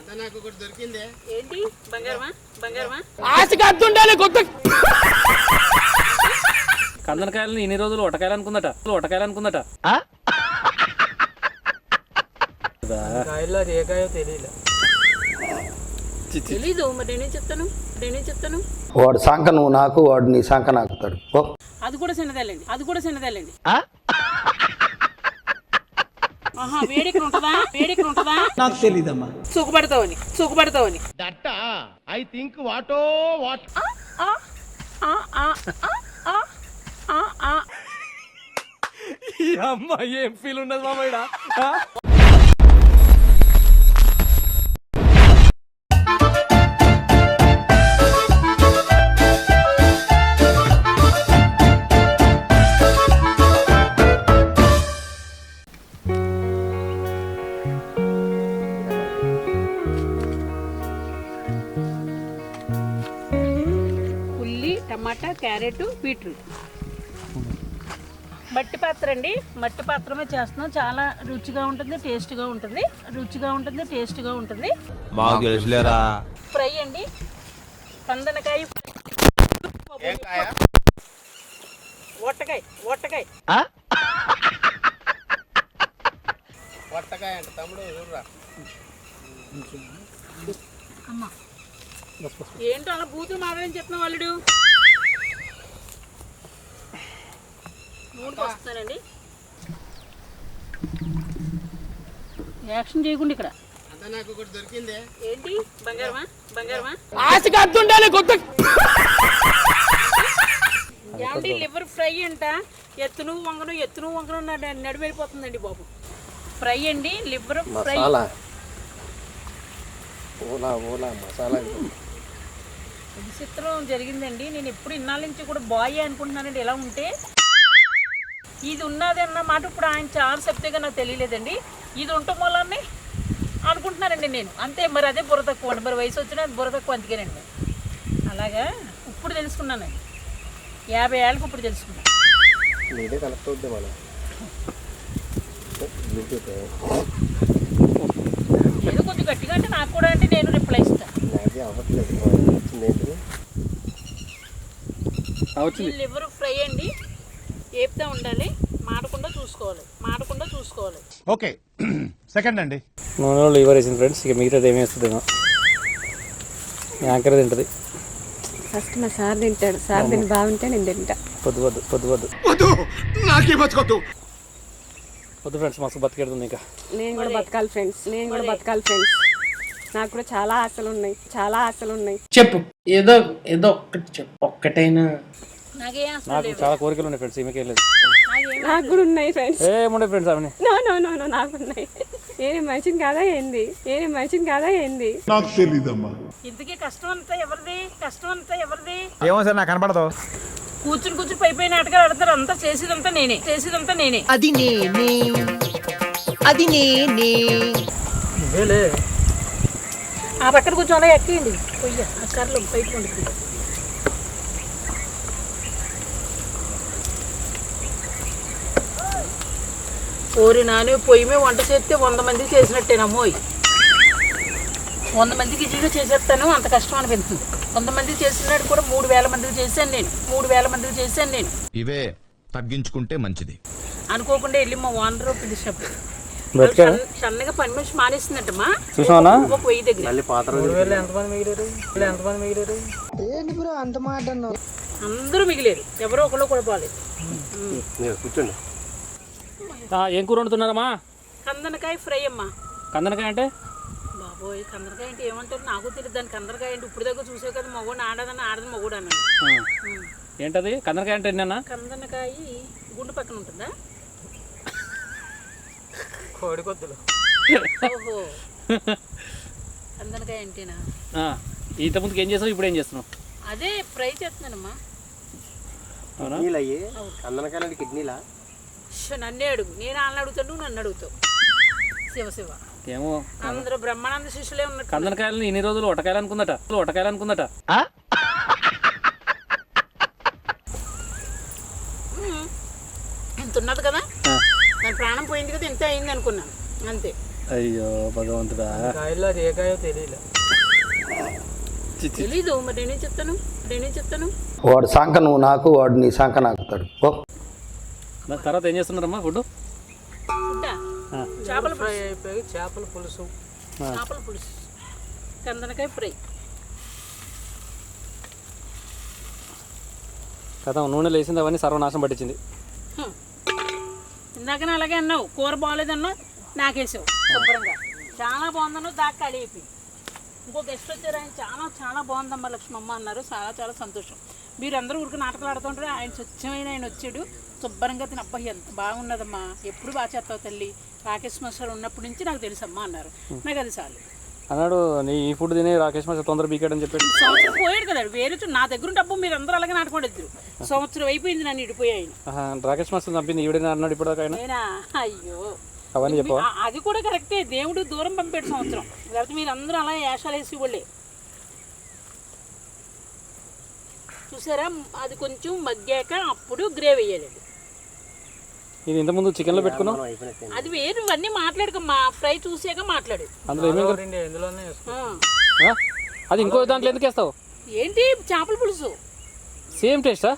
నాకు ఒకటి దొరికింది. ఏంటి? బంగారమా? బంగారమా? ఆశకి అద్దుండాలి కొత్త కందనకాయలని ఇన్ని రోజులు ఒటకాయలనుకుందట కాయల్లో అది ఏ కాయో తెలియదు. తెలీదు మరి నేనేం చెప్తాను. వాడు సంక నువ్వు నాకు, వాడు నీ సంక నాకుతాడు. అది కూడా చిన్నదేలేండి. ఆహా, వేడికి ఉంటదా? నాకు తెలీదమ్మా. సుఖపడతావని దట్ ఐ థింక్ వాటో వాట్. ఈ అమ్మాయి ఏం ఫీల్ ఉన్నది మామయ్య. ఉల్లి, టమాటా, క్యారెట్, బీట్రూట్. మట్టి పాత్ర అండి. మట్టి పాత్రమే చేస్తున్నాం. చాలా రుచిగా ఉంటుంది, టేస్ట్గా ఉంటుంది. మాకు తెలుసులేరా. ఫ్రై అండి. కందనకాయ, ఒట్టకాయ. వట్టకాయ అంట తమ్ముడు, చూడరా. అమ్మా, ఏంటో అలా బూతులు మాట్లాడని చెప్తున్నా వాళ్ళుడు. నూనె వస్తానండి. యాక్షన్ చేయకుండా ఇక్కడ. నాకు ఒకటి దొరికింది. ఏంటి? బంగారమా? ఆశకి అద్దుండాలి కొత్త ఏమండి? లివర్ ఫ్రై అంట. ఎత్తును వంగను నడివైపోతుందండి బాబు. ఫ్రై అండి, లివర్ ఫ్రై. మసాలా విచిత్రం జరిగిందండి. నేను ఎప్పుడు ఇన్నాళ్ళ నుంచి కూడా బాయ్ అనుకుంటున్నానండి. ఎలా ఉంటే ఇది ఉన్నది అన్న మాట ఇప్పుడు ఆయన చాలా చెప్తేగా నాకు తెలియలేదండి. ఇది ఉండటం వల్లనే అనుకుంటున్నానండి నేను. అంతే, మరి అదే బుర్ర తక్కువ అండి. మరి వయసు వచ్చినా బుర్ర తక్కువ అందుకేనండి. అలాగా ఇప్పుడు తెలుసుకున్నానండి. 50 ఏళ్ళకి ఇప్పుడు తెలుసుకున్నాను. ఏదో కొంచెం గట్టిగా అంటే నాకు కూడా అంటే నేను రిప్లై ఇస్తాను. లివర్ ఫ్రై అండి. ఏపుతా ఉండాలి, మాడకుండా చూసుకోవాలి. ఓకే సెకండ్ అండి. నూనెలో లివర్ వేసింది ఫ్రెండ్స్. ఇక మిగతాది ఏమి వేస్తుందేమో. యాంకర్ తింటది ఫస్ట్. మా సార్ తింటాడు. సార్ తిని బాగుంటే నేను తింటా. పొద్దు ఫ్రెండ్స్, మస్తు బతికేడుతుంది. ఇంకా నేను కూడా బతకాలి ఫ్రెండ్స్. నాకు కూడా చాలా ఆశలు ఉన్నాయి. చెప్పు, ఏదో ఒక్కటి చెప్పు. ఒక్కటైనా. నాకు చాలా కోరికలు ఉన్నాయి ఫ్రెండ్స్. ఈమెకి లేదు. నాకు కూడా ఉన్నాయి ఫ్రెండ్స్. ఏముండే ఫ్రెండ్స్ అవన్నీ. నో నాకున్నాయి. ఏమి మనిషిని కాదా ఏంది? నాకు తెలీదమ్మా. ఇంతకీ కష్టం అంతా ఎవరిది? ఏమో సార్, నాకు కనపడదు. కూర్చుని పైపోయిన నాటకాలు ఆడతారు. అంతా చేసేదంతా నేనే. అది నేనే. ఆ పక్కన కొంచెం అలా ఎక్కేయండి. పొయ్యి ఆ కర్రలు పైపు వండుతుంది. ఓరి నాని, పొయ్యి మీద వంట చేస్తే 100 మందికి చేసినట్టేనమ్మోయ్. 100 మందికి ఈజీగా చేసేస్తాను. అంత కష్టం అనిపిస్తుంది. 100 మందికి చేసినట్టు కూడా 3000 మందికి చేశాను నేను. ఇవే తగ్గించుకుంటే మంచిది. అనుకోకుండా వెళ్ళి మా ఓనర్ పిలిచినప్పుడు సన్నగా పని మనిషి మానేస్తున్నట్టమ్మా. పొయ్యి దగ్గర అందరూ మిగిలేరు. ఎవరో ఒకళ్ళు కూడా బాగాలేదు. ఏం కూర వండుతున్నారమ్మా? కందనకాయ ఫ్రై అమ్మా. కందనకాయ అంటే బాబోయ్, కందనకాయ అంటే ఏమంటారు నాకు తెలియదు. దాని కందనకాయ అంటే ఇప్పుడు దగ్గర చూసే కదా. మగోడు ఆడదని మగోడు అన్నాడు. ఏంటది కందనకాయ అంటే? కందనకాయ గుండు పక్కన ఉంటుందా? కోడికొద్దులు. ఓహో, కందనకాయ అంటేనా? ఇంత ముందుకు ఏం చేస్తావు, ఇప్పుడు ఏం చేస్తున్నావు? అదే ఫ్రై చేస్తున్నానమ్మా. కందనకాయలు కిడ్నీలా? నన్నే అడుగు. నేను వాళ్ళని అడుగుతాను, నువ్వు నన్ను అడుగుతావు. శివ ఏమో, అందరూ బ్రహ్మానంద శిష్యులే ఉన్నట్టు. కందనకాయలని ఇన్ని రోజులు ఒటకాయలనుకుందట. ఎంత ఉన్నది కదా, దాని ప్రాణం పోయింది కదా, ఎంత అయింది అనుకున్నాను అంతే. అయ్యో భగవంతుడా. కాయల్లో అది ఏ కాయో తెలియలే. తెలీదు మరి నేనేం చెప్తాను వాడు సంక నువ్వు నాకు, వాడు నీ సంక నాకుతాడు. ఓ దాని తర్వాత ఏం చేస్తున్నారమ్మా ఫుడ్? ఫుడ్డా? చేపల ఫ్రై పులుసు, అయిపోయి చేపల పులుసు. చేపల పులుసు, కందనకాయ ఫ్రై. కదా నూనెలు వేసింది అవన్నీ సర్వనాశనం పట్టించింది. ఇందాకనే అలాగే అన్నావు, కూర బాగోలేదన్నావు, నాకేసావు శుభ్రంగా. చాలా బాగుందన్నావు, దాకా అడిగిపోయి. ఇంకో గెస్ట్ వచ్చారు, ఆయన చాలా బాగుందమ్మా లక్ష్మమ్మ అన్నారు. చాలా సంతోషం. మీరందరూ ఊరికి నాటకాలు ఆడుతుంటారు, ఆయన స్వచ్ఛమైన ఆయన వచ్చాడు, శుభ్రంగా తిని అబ్బాయి ఎంత బాగున్నదమ్మా, ఎప్పుడు బాగా చేస్తావు తల్లి, రాకేష్ మాస్టర్ ఉన్నప్పటి నుంచి నాకు తెలుసమ్మా అన్నారు. నాకు అది చాలు అన్నాడు. నీ ఈ ఫుడ్ తిని రాకేష్ మాస్టర్ తొందర బీకాడని చెప్పాడు. సంవత్సరం పోయాడు కదా, వేరే నా దగ్గర ఉంటే అబ్బో మీరు అందరూ అలాగే నాటుకోండి ఇద్దరు. సంవత్సరం అయిపోయింది నన్ను ఇడిపోయి ఆయన. రాకేష్ మాస్టర్ చంపింది ఈవిడేనా అన్నాడు ఇప్పుడు ఆయన. నేనా? అయ్యో అవన్నీ చెప్పవా? అది కూడా కరెక్టే, దేవుడు దూరం పంపాడు సంవత్సరం, లేకపోతే మీరు అందరూ అలా వేషాలు వేసి వాళ్ళే. చూసారా, అది కొంచెం మగ్గాక అప్పుడు గ్రేవీ వేయాలి. ఇది ఇంతకుముందు చికెన్లో పెట్టుకున్నావు, అది వేరు, ఇవన్నీ మాట్లాడుకోమ్మా, ఫ్రై చూసాక మాట్లాడు. అందులో ఏమేమి ఇందులోనే అది ఇంకో దాంట్లో ఎందుకు వేస్తావు? ఏంటి చేపల పులుసు సేమ్ టేస్టా?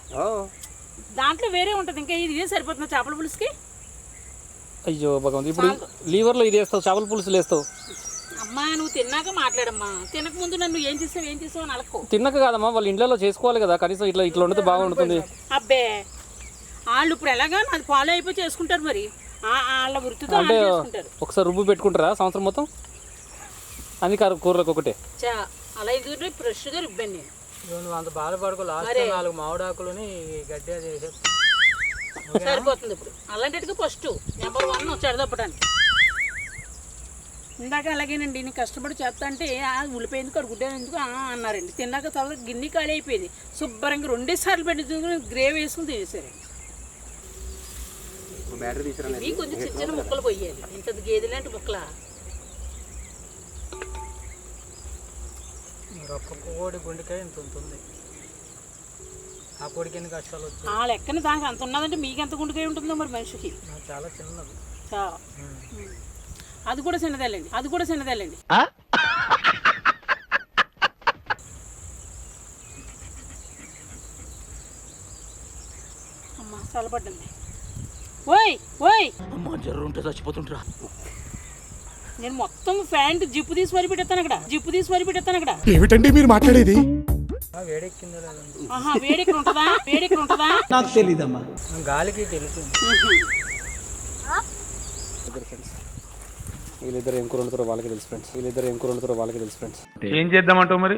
దాంట్లో వేరే ఉంటుంది, ఇంకా ఇది సరిపోతుంది చేపల పులుసుకి. అయ్యో భగవంతు, ఇప్పుడు లీవర్లో ఇది వేస్తావు, చేపల పులుసులు వేస్తావు. అమ్మా నువ్వు తిన్నాక మాట్లాడమ్మా, తినక ముందు నన్ను ఏం చేసావు అని అలక్కో. తిన్నాక కాదమ్మా, వాళ్ళు ఇంట్లో చేసుకోవాలి కదా, కనీసం ఇట్లా వండితే బాగుంటుంది. అబ్బే వాళ్ళు ఇప్పుడు ఎలాగా అది ఫాలో అయిపోయి చేసుకుంటారు, మరి వాళ్ళ వృత్తితో అంటే చేసుకుంటారు. ఒకసారి రుబ్బు పెట్టుకుంటారా సంవత్సరం మొత్తం? అన్ని కూరలకు ఒకటే అలా ఇది ఫ్రెష్గా రుబ్బాను నేను. నువ్వు అంత బాధపడుకో, లాస్ట్ 4 మామిడాకులని గట్టిగా చేసే సరిపోతుంది. ఇప్పుడు అలాంటికి ఫస్ట్ నెంబర్ 1 చెడదప్పడానికి. ఇందాక అలాగేనండి, నేను కష్టపడి చేస్తా అంటే ఉల్లిపోయింది కడుగుడ్డాను ఎందుకు అన్నారండి. తిన్నాక తర్వాత గిన్నె ఖాళీ అయిపోయింది, శుభ్రంగా 2 సార్లు పెట్టి గ్రేవీ వేసుకుని తినేసారండి. ఇవి కొంచెం చిన్న ముక్కలు పోయాలి, ఇంత గేదె లాంటి ముక్కలా. ఒక్క కోడి గుండెకాయ ఇంత ఉంటుంది, ఆ కోడికి ఎన్ని కష్టాలు వచ్చాయి. ఆ లెక్కన దానికి అంత ఉన్నదంటే మీకు ఎంత గుండెకాయ ఉంటుందో మరి మనిషికి. చాలా చిన్నది. అది కూడా చిన్నదేలేండి. అమ్మా చల్లబడ్డండి. ఓయ్ జర్రుంటే చచ్చిపోతుంటరా. నేను మొత్తం ప్యాంట్ జిప్పు తీసి మరి పెట్టేస్తాను అక్కడ. ఏమిటండి మీరు మాట్లాడేది? వేడెక్కిందో లేదండి. ఆహా వేడెక్కడ ఉంటుందా? నాకు తెలీదమ్మా. గాలికి తెలుస్తుంది. వీళ్ళిద్దరు ఏం కూర వండుతారో వాళ్ళకి తెలుసు ఫ్రెండ్స్. ఏం చేద్దామంటావు మరి?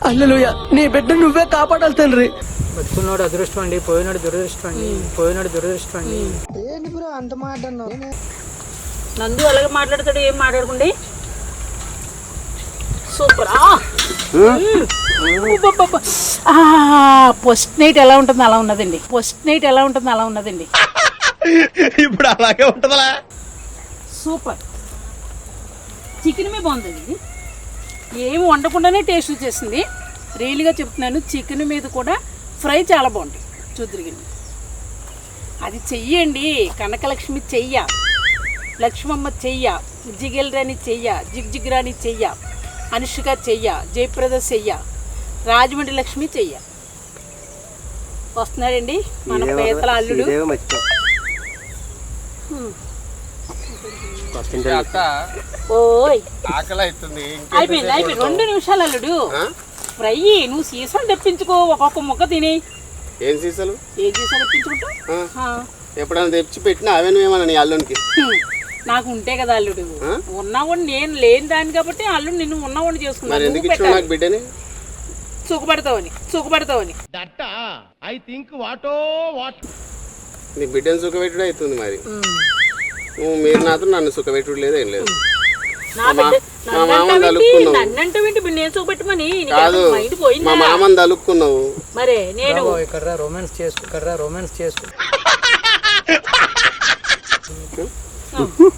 హల్లెలూయా, నీ బిడ్డ నువ్వే కాపాడాలి తండ్రి. బతుకున్నాడు అదృష్టం అండి, పోయినాడు దురదృష్టం అండి. ఏంటి బ్రో అంత మాట అన్నావు? నందు అలాగే మాట్లాడతాడు, ఏం మాట్లాడుకోండి. సూపర్. ఫస్ట్ నైట్ ఎలా ఉంటుంది అలా ఉన్నదండి. ఇప్పుడు అలాగే ఉంటుందా? సూపర్. చికెన్ మీద బాగుంది, ఏమి వండకుండానే టేస్ట్ వచ్చేసింది. రియల్గా చెప్తున్నాను, చికెన్ మీద కూడా ఫ్రై చాలా బాగుంటుంది. చూద్దరిగింది అది చెయ్యండి. కనకలక్ష్మి చెయ్య, లక్ష్మమ్మ చెయ్య, జిగేల్ రాణి చెయ్య, జిగ్ రాణి చెయ్య, అనుష్క చెయ్య, జయప్రద చెయ్య, రాజమండ్రి లక్ష్మి చెయ్య. వస్తున్నాడండి మన పేదల అల్లుడు. ఓయ్ ఆకలి అవుతుంది. అయిపోయింది 2 నిమిషాలు అల్లుడు. ఫ్రై నువ్వు సీసాలు తెప్పించుకో, ఒక్కొక్క ముక్క తిని. ఏం సీసాలు తెప్పించుకుంటా? ఎప్పుడైనా తెచ్చి పెట్టినా అవన్నీ ఏమన్నా నీ అల్లునికి? నాకు ఉంటే కదా అల్లుడు, ఉన్నవాడు నేను లేని దాన్ని కాబట్టి అల్లుడు నిన్ను ఉన్నవాడిని మరి ఎందుకు ఇచ్చావు నాకు బిడ్డని? సుఖపడతావని. ఐ థింక్ వాట్ నీ బిడ్డను సుఖపెట్టుడు అవుతుంది. మరి మీరు నాతో నన్ను సుఖపెట్టుడు లేదు, ఏం లేదు. కాదు, మా మామని తలుక్కున్నావు. మరే నేను ఇక్కడ రొమాన్స్ చేసుకో.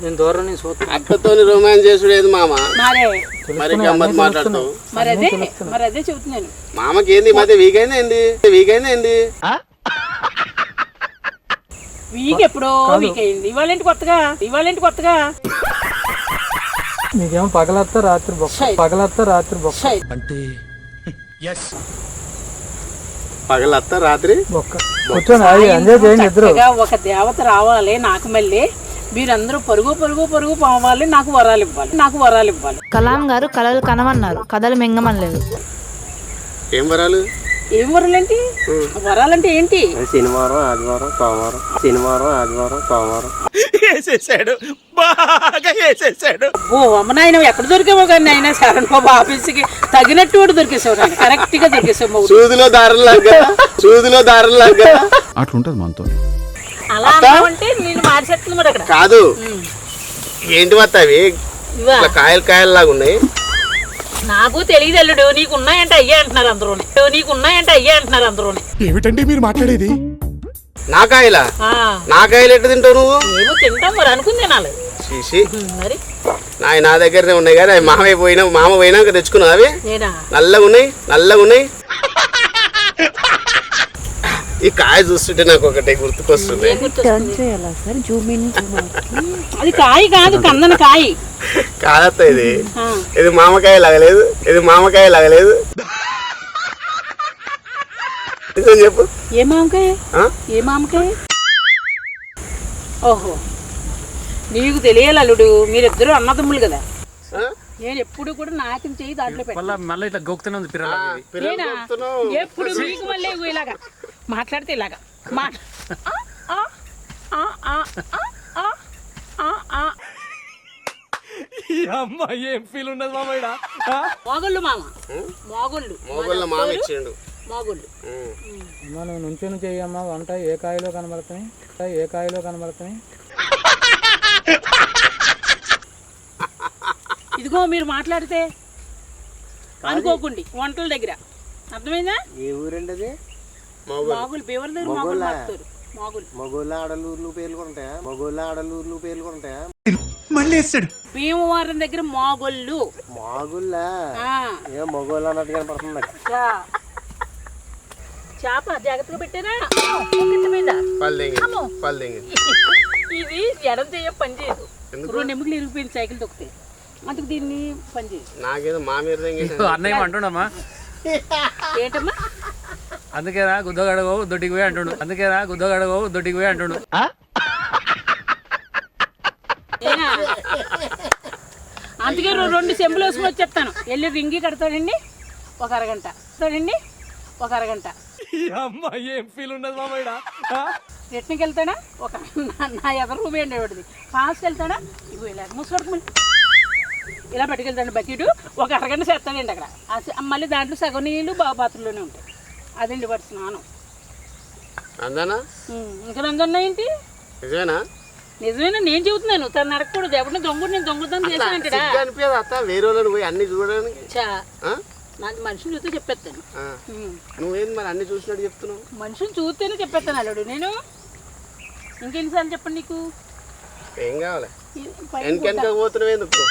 నేను దూరం నుంచి చూస్తాను. అక్కతో రొమాన్స్ చేసుడేది మామ, మరి గమ్మత్ మాట్లాడతావు. మరి అదే చెబుతున్నాను. మామకి ఏంది మధ్య వీక్ అయినా ఏంది? వీక్ ఎప్పుడో వీక్ అయింది. ఇవాళేంటి కొత్తగా నీకేమో పగలత్తా రాత్రి బొక్క అంటే పగలత్తా రాత్రి బొక్క కూర్చొని ఎంజాయ్ చేయండి ఇద్దరు. చక్కగా ఒక దేవత రావాలి నాకు, మళ్ళీ మీరందరూ పరుగు పోవాలి, నాకు వరాలు ఇవ్వాలి. కలాం గారు కలలు కనమన్నారు, కథలు మింగమనలేదు. ఏం వరాలు? ఏం వరాలంటే? వరాలంటే ఏంటి? శనివారం ఆదివారం సోమవారం వేసేసాడు, బాగా వేసేసాడు. ఓ అమ్మ నాయన ఎక్కడ దొరికామో కానీ అయినా శరణ్ బాబు ఆఫీస్కి తగినట్టు కూడా దొరికేసావు నాయన, కరెక్ట్ గా దొరికేసావు. సూదిలో దారం లాగా అట్లుంటది మనతో. అలా అన్నావంటే నేను మార్చేస్తుంది మరి అక్కడ. కాదు, ఏంటి మత్త అవి ఇవా కాయలు లాగా ఉన్నాయి. నాకు తెలియదు అల్లుడు, నీకున్నాయంటే అయ్యే అంటున్నారు అందరూ. ఏమిటండి మీరు మాట్లాడేది? నా కాయలు ఎట్లా తింటావు నువ్వు? ఏమో తింటాం మరి అనుకుని తినాలి చీసి మరి. నా దగ్గరనే ఉన్నాయి కానీ మామ పోయినాక తెచ్చుకున్నావు. అవి నేనా? నల్లగా ఉన్నాయి. ఈ కాయ చూస్తుంటే నాకు ఒకటే గుర్తుకొస్తుంది. అది కాయ కాదు, కందన కాయ కాదత్త, ఇది మామకాయ లాగలేదు. చెప్పు. ఏ మామకాయ? ఓహో, నీకు తెలియాలి అల్లుడు, మీరిద్దరు అన్నదమ్ములు కదా. నేను ఎప్పుడు కూడా నాకిన చెయ్యి దాంట్లో మళ్ళీ ఇట్లా గోకుతూనే ఉంది నేనా? ఎప్పుడు మీకు మళ్ళీ ఇలాగా మాట్లాడితే ఇలాగా ఏం ఫీల్ ఉన్నది మామయ్య? మోగళ్ళు మామ ఇచ్చిండు. మనం నుంచొని చెయ్యమ్మా వంట. ఏ కాయలో కనబడుతున్నాయి. ఇదిగో మీరు మాట్లాడితే అనుకోకండి వంటల దగ్గర, అర్థమైందా? ఏ ఊరండి అది? మాగులు బీవర్ దగ్గర మాగులు. మగోళ్ళ ఆడలూర్లు పేర్లు ఉంటాయా? భీమవరం దగ్గర మాగొల్లు. మగోళ్ళ అన్నట్టు కనపడుతుంది. చేప జాగ్రత్తగా పెట్టారా? ఇది ఎడం చెయ్య పని చేయదు. 2 ఎముకలు ఇరిగిపోయింది సైకిల్ తొక్కితే, అందుకు దీన్ని పని చేయదు. నాకేదో మా మీద అన్నయ్య అంటుండమ్మా. ఏంటమ్మా? అందుకేనా గుద్దగడగో దొడ్డికి పోయి అంటుండు. అందుకే 2 చెంబులు వేసుకుని వచ్చేస్తాను. వెళ్ళి రింగి కడతాడండి ఒక అరగంట. ఏం ఫీల్ ఉన్నది మామయ్య? రిటర్న్కి వెళ్తాడా? నా ఎదరు రూమ్ ఏంటి వాడిది. ఫాస్ట్కి వెళ్తాడా? ఇగో ఇలా ముసుకొడుకు ఇలా పట్టుకెళ్తాడు బకెట్. ఒక అరగంట చేస్తాడండి అక్కడ. మళ్ళీ దాంట్లో సగం నీళ్ళు బాత్రూంలోనే ఉంటాయి. అదండి వాడి స్నానం. ఇంకా రంజన్నాయేంటి? నిజమేనా? నేను చెబుతున్నాను. తను నడకూడదు. ఎవరిని నేను దొంగతనం చేస్తానంటాడా? వేరే పోయి అన్ని చూడడానికి నాకు మనిషిని చూస్తే చెప్పేస్తాను. నువ్వేంది మరి అన్ని చూసినట్టు చెప్తున్నావు? మనిషిని చూస్తేనే చెప్పేస్తాను అల్లుడు నేను. ఇంకెన్నిసార్లు చెప్పండి నీకు? ఏం కావాలి? వెనక పోతున్నావు ఎందుకు?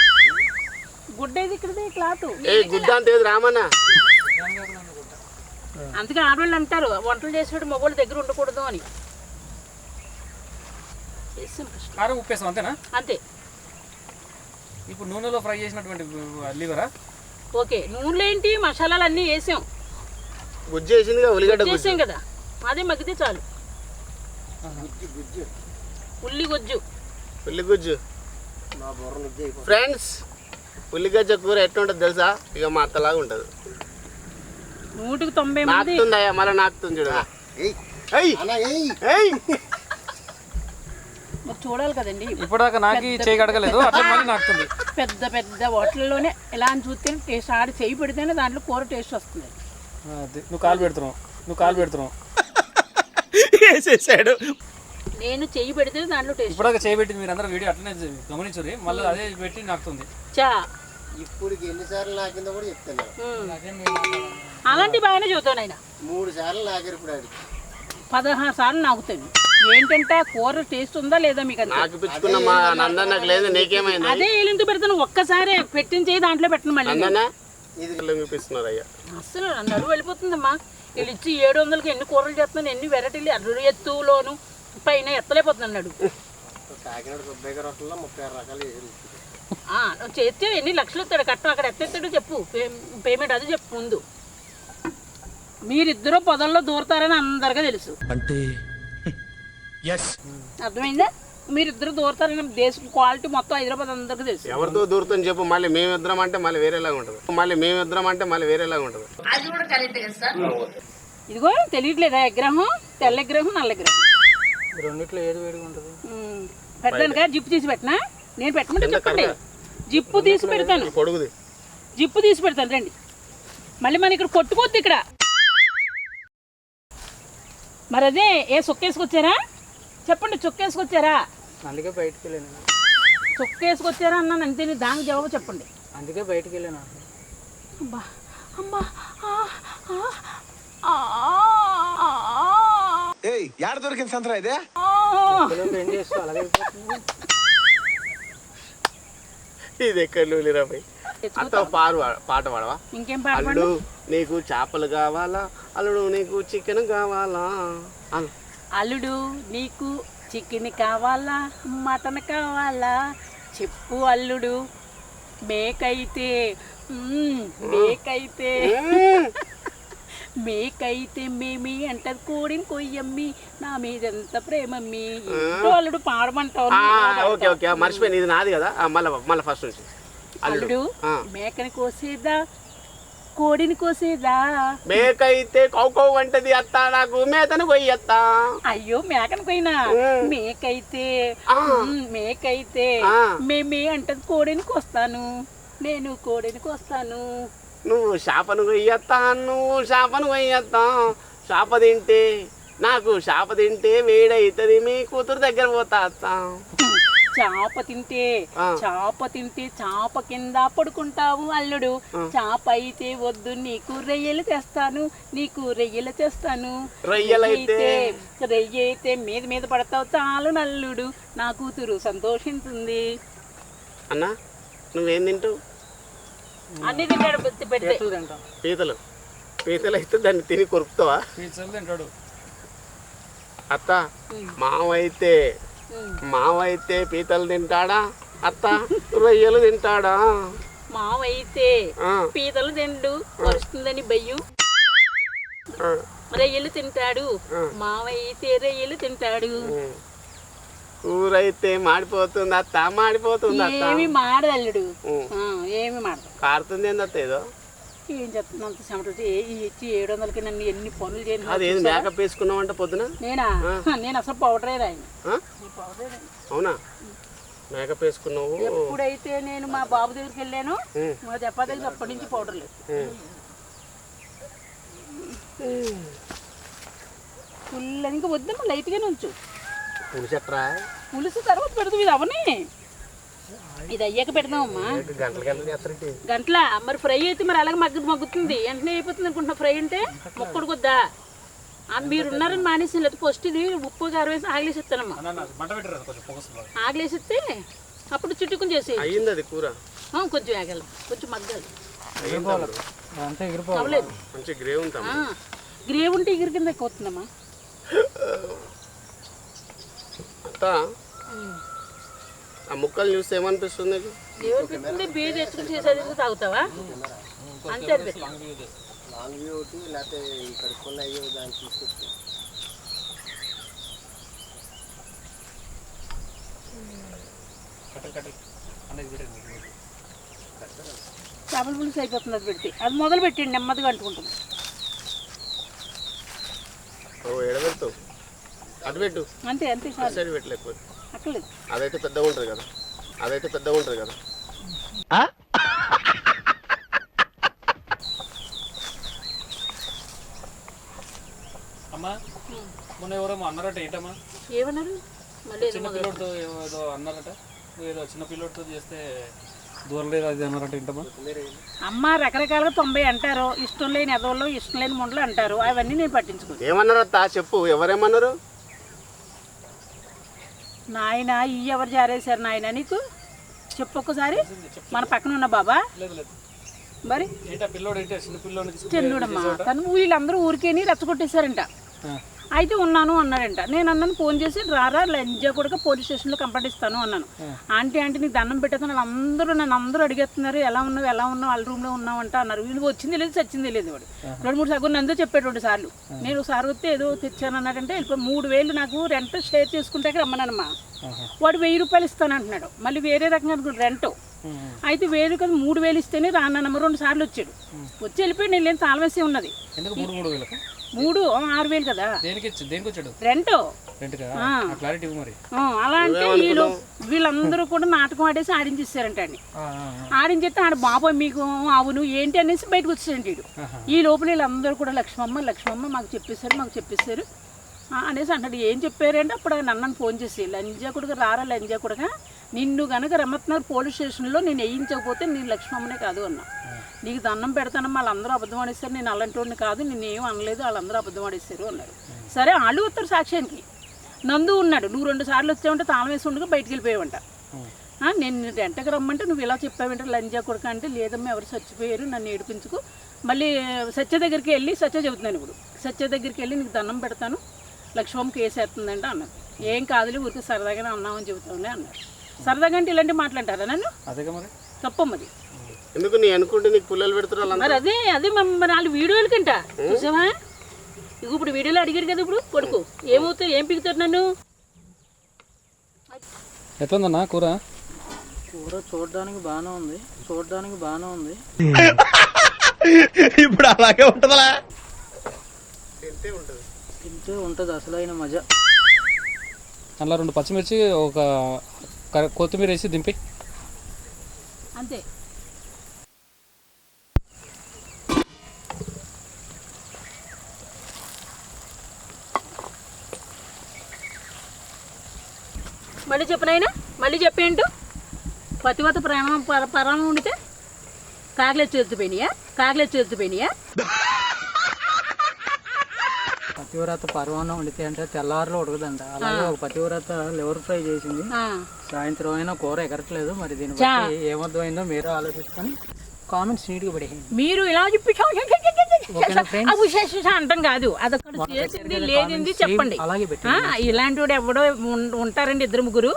గుడ్డ ఇది ఇక్కడదే క్లాత్. గుడ్డ అంతే రామన్న. అందుకే ఆడవాళ్ళు అంటారు వంటలు చేసేవాడు మగవాళ్ళ దగ్గర ఉండకూడదు అని. కారం ఉప్పేస్తాం అంతేనా? అంతే. ఇప్పుడు నూనెలో ఫ్రై చేసినటువంటి లివరా? ఓకే, నూనెలో ఏంటి మసాలాలు అన్నీ వేసాం. గుజ్జు వేసింది, ఉల్లిగడ్డ వేసాం కదా, అదే మగ్గితే చాలు. ఉల్లి గుజ్జు. ఫ్రెండ్స్, ఉల్లిగడ్డ కూర ఎట్లుంటుంది తెలుసా? ఇక మా అత్తలాగా ఉంటుంది. 190 మంది నాకుతుందయ్యా, మళ్ళీ నాకుతుంది చూడ. మరి చూడాలి కదండి. ఇప్పటిదాకా నాకు చేయి కడగలేదు, అట్లా మళ్ళీ నాకుతుంది. పెద్ద హోటల్లోనే ఎలా అని చూస్తే టేస్ట్ ఆడి చేయి పెడితేనే దాంట్లో కూర టేస్ట్ వస్తుంది. నువ్వు కాలు పెడుతున్నావు. వేసేసాడు. నేను చెయ్యి పెడితేనే దాంట్లో టేస్ట్. ఇప్పటిదాకా చేయి పెట్టింది మీరు అందరూ వీడియో అట్లనే గమనించుర్రి, మళ్ళీ అదే పెట్టి నాకుతుంది. ఇప్పుడు ఎన్నిసార్లు నాకిందో కూడా చెప్తాను. అలాంటి బాగానే చదువుతాను ఆయన. 3 సార్లు నాకారు. ఇప్పుడు 16 సార్లు నాకుతాను. ఏంటంటే కూర టేస్ట్ ఉందా లేదా మీకు అదే ఏలింటి పెడతాను. ఒక్కసారి పెట్టించే దాంట్లో పెట్టను మళ్ళీ. అసలు నడువు వెళ్ళిపోతుందమ్మా. వీళ్ళు ఇచ్చి 700కి ఎన్ని కూరలు చేస్తున్నాను, ఎన్ని వెరైటీలు. ఎత్తులోను పైన ఎత్తలేకపోతున్నాను అడుగు. కాకినాడ సుబ్బయ్య గారు హోటల్లో 36 రకాలు నువ్వు చేస్తే ఎన్ని లక్షలు ఇస్తాడు కట్టం, అక్కడ ఎత్తేస్తాడు చెప్పు, పేమెంట్ అది చెప్పు ముందు. మీరిద్దరూ పొదల్లో దూరతారని అందరికీ తెలుసు. అంటే అర్థమైందా? మీరిద్దరు దూరతారని దేశం క్వాలిటీ మొత్తం హైదరాబాద్ అందరికీ తెలుసు. ఎవరితో దూరుతాం చెప్పు, మళ్ళీ మేమిద్దరం అంటే మళ్ళీ వేరేలాగా ఉంటుంది. అది కూడా కరెక్ట్ కదా సార్. ఇదిగో తెలియట్లేదా విగ్రహం? తెల్ల విగ్రహం, నల్ల విగ్రహం. రెండిట్లో ఏది వేడిగా ఉంటుంది? పెట్టడానికా? జిప్పు తీసి పెట్టనా? నేను పెట్టమంటే చెప్పండి. జిప్పు తీసి పెడతాను, పొడుగుది జిప్పు తీసి పెడతాను రండి. మళ్ళీ మన ఇక్కడ కొట్టుకోద్దు ఇక్కడ. మరి అదే ఏ చొక్కేసుకొచ్చారా చెప్పండి, చొక్కేసుకొచ్చారా? అందుకే బయటికి వెళ్ళాను. చొక్కేసుకొచ్చారా అన్నాను అంతే, దానికి జవాబు చెప్పండి. అందుకే బయటికి వెళ్ళాను. అమ్మా అమ్మా యాడ దొరికింది సంతరా ఇదే? ఏం చేస్తావు అలాగే? ఇది ఎక్కడ రాబాయి. అంత పాట పాడవా? ఇంకేం పాట? అల్లుడు నీకు చేపలు కావాలా, అల్లుడు నీకు చికెన్ కావాలా, అల్లుడు నీకు చికెన్ కావాలా, మటన్ కావాలా, చెప్పు అల్లుడు. మేకైతే మేకైతే మేమి అంటది, కోడిని కొయ్యమ్మి, నా మీద ఎంత ప్రేమమ్మి. ఇంట్లో అల్లుడు పాడమంటావు. ఓకే ఓకే మర్చిపోయింది, ఇది నాది కదా. మళ్ళీ ఫస్ట్ నుంచి. అల్లుడు మేకని కోసేదా, కోడిని కోసేదా? మేకైతే కౌకౌ అంటది అత్త, నాకు మేతను కొయ్యత్తా. అయ్యో మేకని పోయినా. మేకైతే మేమే అంటది, కోడిని కోస్తాను, నేను కోడిని కోస్తాను. నువ్వు చేపను కొయ్యత్తా, చేప తింటే నాకు చేప తింటే వేడైతుంది, మీ కూతురు దగ్గర పోతా అత్తా. చేప తింటే చేప కింద పడుకుంటావు అల్లుడు. చేప అయితే వద్దు, నీకు రొయ్యలు తెస్తాను, రొయ్యైతే మీద పడతావు చాలు నల్లుడు, నా కూతురు సంతోషించింది. అన్నా నువ్వేం తింటావు? అన్ని తింటాడు. పెడితే పీతలు అయితే దాన్ని తిని కొరుకుతావా? తింటాడు అత్త. మావైతే పీతలు తింటాడా అత్త, రొయ్యలు తింటాడా? మావైతే పీతలు తిండు, వస్తుందని భయం, రొయ్యలు తింటాడు. మావైతే రొయ్యలు తింటాడు. కూరైతే మాడిపోతుంది అత్త, ఏమి మాడదు అల్లుడు, ఏమి మాడదు. కారుతుంది ఏందత్త ఏదో? ఏం చెప్తున్నా, అంత చెమటలు ఇచ్చి 700కి నన్ను ఎన్ని పనులు చేయండి. అదేంది మేకప్ వేసుకున్నావు అంట పొద్దున? నేను అసలు పౌడరే రాయను. అవునా? మేకప్ వేసుకున్నావు? ఎప్పుడైతే నేను మా బాబు దగ్గరికి వెళ్ళాను, మా చపాతీకి అప్పటి నుంచి పౌడర్ లేదు. ఫుల్ ఇంకా వద్దమ్మా, లైట్గానే ఉంచు. పులుసు తర్వాత పెడతాం, ఇది అవని ఇది అయ్యాక పెడదామమ్మా. గంటల మరి ఫ్రై అయితే మరి అలాగే మగ్గుతుంది, వెంటనే అయిపోతుంది అనుకుంటున్నా. ఫ్రై అంటే మొక్కడు కొద్దా మీరు ఉన్నారని మానేసి, లేకపోతే ఫస్ట్ ఇది ఉప్పు కారం వేసి ఆగలేసి ఇస్తానమ్మా. ఆగలేసిస్తే అప్పుడు చుట్టుకుని చేసి కూర కొంచెం ఆగాలి, కొంచెం మగ్గాలి. గ్రేవ్ ఉంటే ఎగిరి కింద ఎక్కువ వస్తుందమ్మా. ఆ ముక్కలు చూస్తే ఏమనిపిస్తుంది? ఏమనిపిస్తుంది? బియ్యం తెచ్చుకుని చేసేది తాగుతావా? అంతే చేపల పులుసు అయిపోతుంది. అది పెడితే అది మొదలు పెట్టండి, నెమ్మదిగా అంటుకుంటుంది. అంతే అంతే అక్కర్లేదు. అదైతే పెద్దగా ఉంటుంది కదా. అమ్మా మొన్న ఎవరేమో అన్నారట, ఏంటమ్మా? ఏమన్నారు? చిన్న పిల్లోడితో ఏదో అన్నారట, ఏదో చిన్న పిల్లోడితో చేస్తే దూరం లేదు అది అన్నారట, ఏంటమ్మా? అమ్మ రకరకాలుగా 90 అంటారు, ఇష్టం లేని ఎదవలు, ఇష్టం లేని ముండలు అంటారు. అవన్నీ నేను పట్టించుకోను. ఏమన్నారు అత్త చెప్పు, ఎవరేమన్నారు? నాయన ఈ ఎవరు జారేశారు నాయన నీకు చెప్పు ఒక్కసారి. మన పక్కన ఉన్న బాబా మరి చిన్నడమ్మా, తను వీళ్ళందరూ ఊరికేని రెచ్చగొట్టేశారంట. అయితే ఉన్నాను అన్నాడంట. నేను అన్నాను ఫోన్ చేసి రారా లంజా కూడా పోలీస్ స్టేషన్లో కంప్లైంట్ ఇస్తాను అన్నాను. ఆంటీ నీకు దండం పెట్టేస్తాను, నన్ను అందరూ అడిగేస్తున్నారు ఎలా ఉన్నావు వాళ్ళ రూమ్లో ఉన్నావంట అన్నారు. వీళ్ళు వచ్చింది లేదు చచ్చింది లేదు. వాడు 2-3 సార్లు నందో చెప్పాడు 2 సార్లు. నేను ఒకసారి వస్తే ఏదో తెచ్చాను అన్నాడంటే వెళ్ళిపోయి 3,000 నాకు రెంట్ షేర్ చేసుకుంటే రమ్మన్నానమ్మా. వాడు 1,000 రూపాయలు ఇస్తానంటున్నాడు. మళ్ళీ వేరే రకంగా రెంట్ అయితే 1,000 కదా 3,000 ఇస్తేనే రానమ్మ. 2 సార్లు వచ్చాడు. వచ్చి వెళ్ళిపోయి నేను లేని తాళమేసి ఉన్నది. 6,000 కదా రెంట్. అలా అంటే వీళ్ళందరూ కూడా నాటకం ఆడేసి ఆడించేస్తారంట అండి. ఆడించేస్తే ఆడ బాబాయ్ మీకు అవును ఏంటి అనేసి బయటకు వచ్చేసండి వీడు. ఈ లోపల వీళ్ళందరూ కూడా లక్ష్మమ్మ మాకు చెప్పేశారు అనేసి అంటాడు. ఏం చెప్పారంటే అప్పుడు ఆయన అన్నను ఫోన్ చేసి లంజా కొడుకు రారా లంజా కొడుక నిన్ను కనుక రమ్మతున్నారు పోలీస్ స్టేషన్లో నేను వేయించకపోతే నేను లక్ష్మమ్మనే కాదు అన్నా. నీకు దండం పెడతానమ్మా వాళ్ళందరూ అబద్ధం ఆడేస్తారు, నేను అలాంటి వాడిని కాదు, నేనేం అనలేదు, వాళ్ళందరూ అబద్ధం ఆడేస్తారు అన్నారు. సరే వాళ్ళు వస్తారు సాక్ష్యానికి. నందు ఉన్నాడు. నువ్వు 2 సార్లు వచ్చావంటే తాళం వేసి ఉండగా బయటికి వెళ్ళిపోయావంట. నేను వెంటకి రమ్మంటే నువ్వు ఇలా చెప్పావంటే లంజా కొడుక అంటే లేదమ్మా ఎవరు చచ్చిపోయారు నన్ను ఏడిపించుకు. మళ్ళీ సత్య దగ్గరికి వెళ్ళి సత్య చెబుతున్నాను. ఇప్పుడు సత్య దగ్గరికి వెళ్ళి నీకు దండం పెడతాను లక్ష్మమ్మ కేసు వేస్తుందంటే అన్నారు. ఏం కాదులే ఊరికి సరదాగానే అన్నామని చెబుతాంలే అన్నారు. సరదాగా అంటే ఇలాంటి మాట్లాంటారా నన్ను? తప్పమ్మది. ఎందుకు నీ అనుకుంటే నీకు పుల్లలు పెడుతున్నారు మరి అదే మరి వాళ్ళు వీడియోలు కంట చూసావా. ఇక ఇప్పుడు వీడియోలో అడిగారు కదా ఇప్పుడు కొడుకు ఏమవుతారు ఏం పిగుతారు నన్ను. ఎట్లుందన్నా కూర చూడడానికి బాగానే ఉంది. ఇప్పుడు అలాగే ఉంటుందా? తింటే ఉంటుంది అసలైన మజా. అందులో 2 పచ్చిమిర్చి ఒక కొత్తిమీర వేసి దింపి అంతే. మళ్ళీ చెప్పనైనా మళ్ళీ చెప్పేంటూ పతివత ప్రాణం ఉండితే కాకలే చేర్చిపోయినాయా పతివ్రత పర్వాణం వండితే అంటే తెల్లారులో ఉడకదంట. అలాగే ఒక పతివ్రత లివర్ ఫ్రై చేసింది, సాయంత్రం అయినా కూర ఎగరట్లేదు. మరి దీని బట్టి ఏమర్థమైందో మీరు ఆలోచించుకొని కామెంట్స్ నీట్గా పడేయండి. మీరు ఇలా చెప్పి అంటాం కాదు, అదొకటి చేసింది లేనింది చెప్పండి. అలాగే ఇలాంటి వాడు ఎవడో ఉంటారండి 2-3.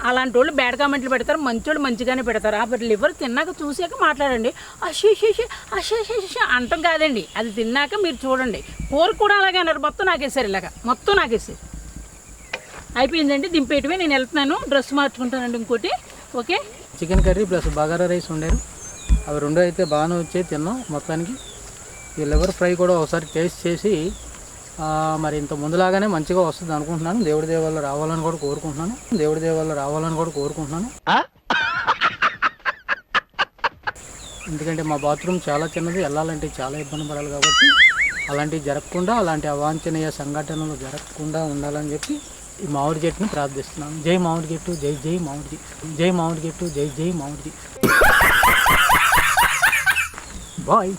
అలాంటి వాళ్ళు బ్యాడ్ కామెంట్లు పెడతారు, మంచోళ్ళు మంచిగానే పెడతారు. ఆ లివర్ తిన్నాక చూసాక మాట్లాడండి. అశేష అంటాం కాదండి, అది తిన్నాక మీరు చూడండి. కూర కూడా అలాగే అన్నారు. మొత్తం నాకేసారు. అయిపోయిందండి, దింపేయటమే. నేను వెళ్తున్నాను, డ్రెస్ మార్చుకుంటానండి ఇంకోటి. Okay. Chicken curry plus bagara rice వండారు. అవి 2 అయితే బాగానే వచ్చాయి, తిన్నాం. మొత్తానికి ఈ లివర్ ఫ్రై కూడా ఒకసారి టేస్ట్ చేసి మరి ఇంత ముందులాగానే మంచిగా వస్తుంది అనుకుంటున్నాను. దేవుడి దేవాళ్ళు రావాలని కూడా కోరుకుంటున్నాను. ఎందుకంటే మా బాత్రూమ్ చాలా చిన్నది, వెళ్ళాలంటే చాలా ఇబ్బంది పడాలి. కాబట్టి అలాంటివి జరగకుండా, అలాంటి అవాంఛనీయ సంఘటనలు జరగకుండా ఉండాలని చెప్పి ఈ మామిడి చెట్టును ప్రార్థిస్తున్నాను. జై మామిడి చెట్టు, జై మామిడి చెట్టు, జై మామిడి చెట్టు. బాయ్.